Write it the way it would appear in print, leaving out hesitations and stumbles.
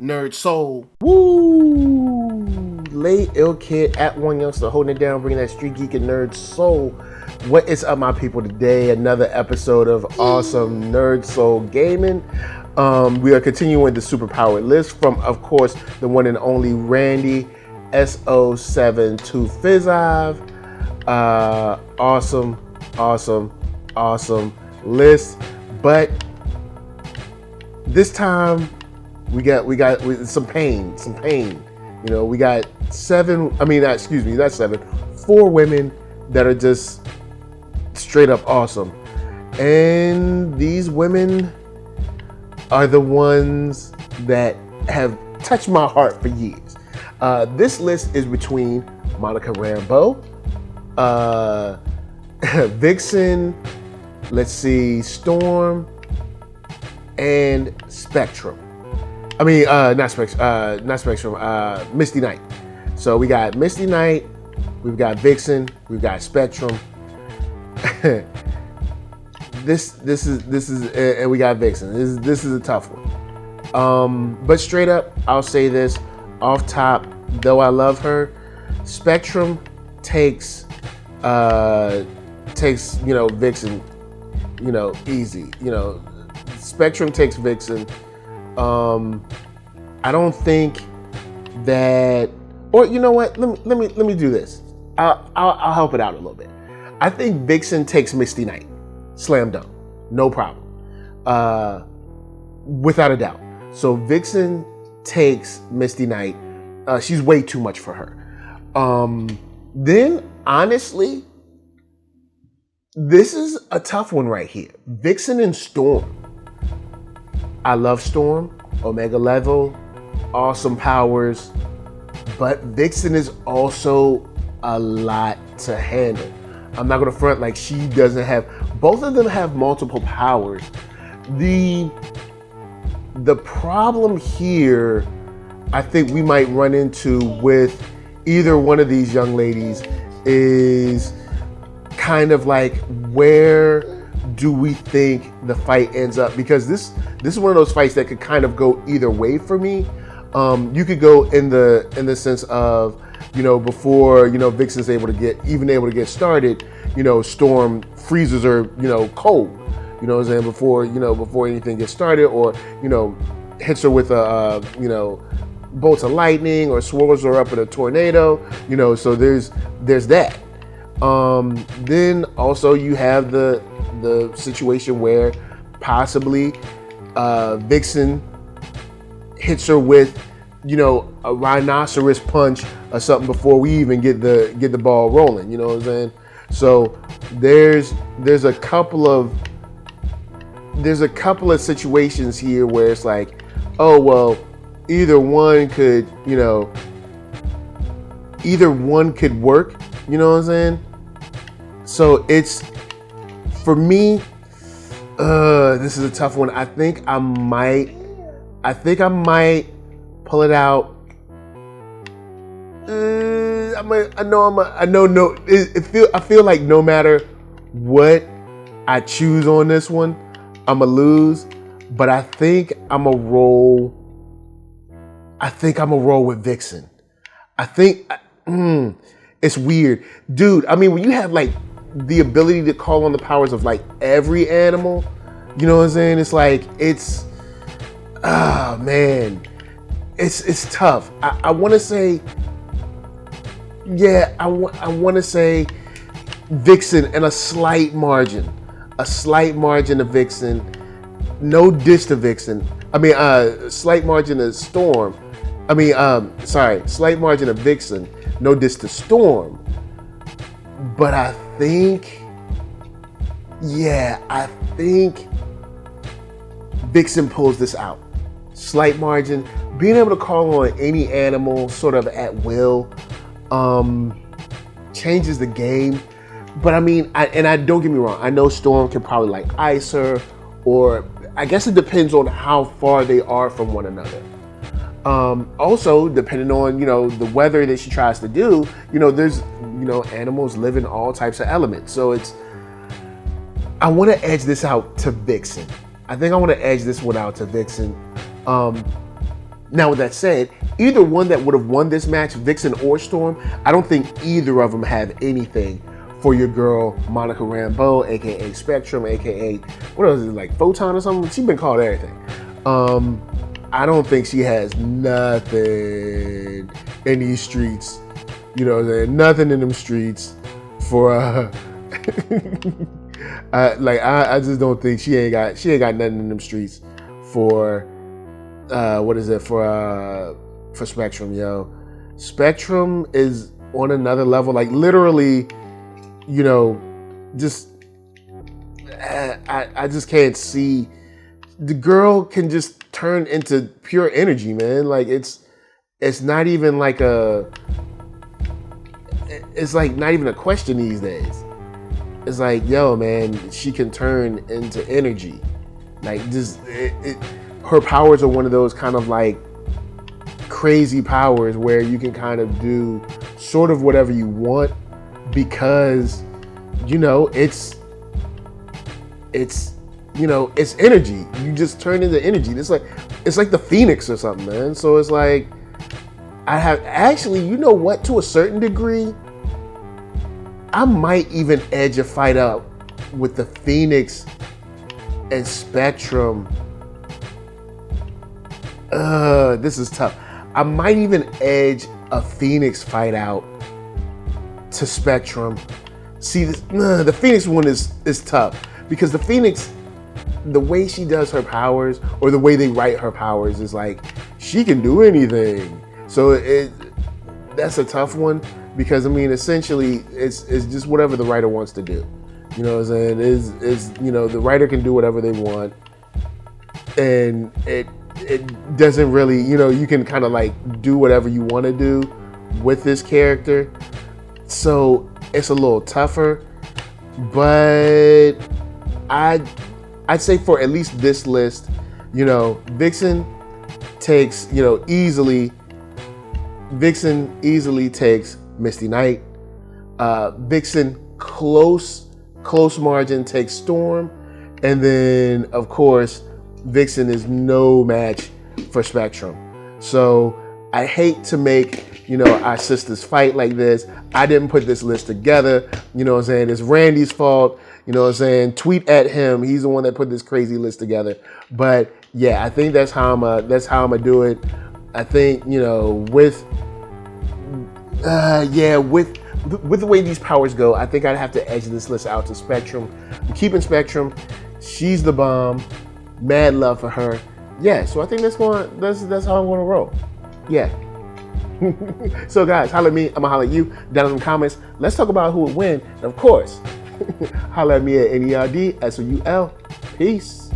NERDSoul. Woo! Late Ill Kid at OneYoungsta holding it down, bringing that StreetGeek and NERDSoul. What is up, my people? Today, another episode of awesome NERDSoul gaming. We are continuing with the superpowered list from, of course, the one and only Randy SO72Fizav. Awesome list. But this time we got some pain. You know, we got four women that are just straight up awesome. And these women are the ones that have touched my heart for years. This list is between Monica Rambeau, Vixen, let's see, Storm, and Spectrum. Not Spectrum, Misty Knight. So we got Misty Knight, we've got Vixen, we've got Spectrum. This is, and we got Vixen. This is a tough one. But straight up, I'll say this off top. Though I love her, Spectrum takes Vixen, easy. Spectrum takes Vixen. I don't think that, or you know what? Let me do this. I'll help it out a little bit. I think Vixen takes Misty Knight. Slam dunk. No problem. Without a doubt. So Vixen takes Misty Knight. She's way too much for her. Then, honestly, this is a tough one right here. Vixen and Storm. I love Storm. Omega level. Awesome powers. But Vixen is also a lot to handle. I'm not gonna front like she doesn't have. Both of them have multiple powers. The problem here, I think we might run into with either one of these young ladies is kind of like, where do we think the fight ends up? Because this is one of those fights that could kind of go either way for me. You could go in the sense of, before Vixen's able to get started, Storm freezes her, cold. You know what I'm saying? Before anything gets started, or hits her with a bolts of lightning, or swirls her up in a tornado. So there's that. Then also you have the situation where possibly Vixen hits her with a rhinoceros punch or something before we even get the ball rolling. You know what I'm saying? So there's a couple of situations here where it's like, oh well, either one could work. You know what I'm saying? So it's, for me, this is a tough one. I think I might pull it out. I feel like no matter what I choose on this one, I'ma lose. But I think I'ma roll with Vixen. I think it's weird, dude. When you have like the ability to call on the powers of like every animal, you know what I'm saying? It's like, it's tough. I want to say, I want to say Vixen, and a slight margin of Vixen. No diss to Vixen. Slight margin of Storm. Slight margin of Vixen. No diss to Storm. But I think Vixen pulls this out. Slight margin. Being able to call on any animal sort of at will changes the game. But I don't get me wrong, I know Storm can probably like ice her, or I guess it depends on how far they are from one another. Also, depending on, the weather that she tries to do, there's, animals live in all types of elements. So I want to edge this out to Vixen. I think I want to edge this one out to Vixen. Now, with that said, either one that would have won this match, Vixen or Storm, I don't think either of them have anything for your girl, Monica Rambeau, aka Spectrum, aka, what else is it, like Photon or something? She's been called everything. I don't think she has nothing in these streets. You know, there's nothing in them streets for I just don't think she ain't got nothing in them streets for for Spectrum, yo. Spectrum is on another level, like literally, you know, just I just can't see. The girl can just turn into pure energy, man. Like it's not even like it's like not even a question these days. It's like, yo, man, she can turn into energy. Like just her powers are one of those kind of like crazy powers where you can kind of do sort of whatever you want because, you know, it's you know, it's energy. You just turn into energy. It's like the Phoenix or something, man. So it's like, I have actually, you know what, to a certain degree, I might even edge a fight up with the Phoenix and Spectrum. This is tough. I might even edge a Phoenix fight out to Spectrum. See, the Phoenix one is tough because the Phoenix, the way she does her powers or the way they write her powers is like she can do anything. So that's a tough one because I mean essentially it's just whatever the writer wants to do. You know what I'm saying? Is you know, the writer can do whatever they want, and it doesn't really, you know, you can kind of like do whatever you want to do with this character. So it's a little tougher, but I'd say for at least this list, you know, Vixen easily takes Misty Knight. Vixen close margin takes Storm, and then of course Vixen is no match for Spectrum. So I hate to make, you know, our sisters fight like this. I didn't put this list together. You know what I'm saying? It's Randy's fault. You know what I'm saying? Tweet at him. He's the one that put this crazy list together. But yeah, I think that's how I'm gonna do it. I think, you know, with the way these powers go, I think I'd have to edge this list out to Spectrum. I'm keeping Spectrum. She's the bomb. Mad love for her. Yeah, so I think that's how I'm gonna roll. Yeah. So guys, holla at me. I'm gonna holla at you down in the comments. Let's talk about who would win. And of course, holla at me at NERDSoul. Peace.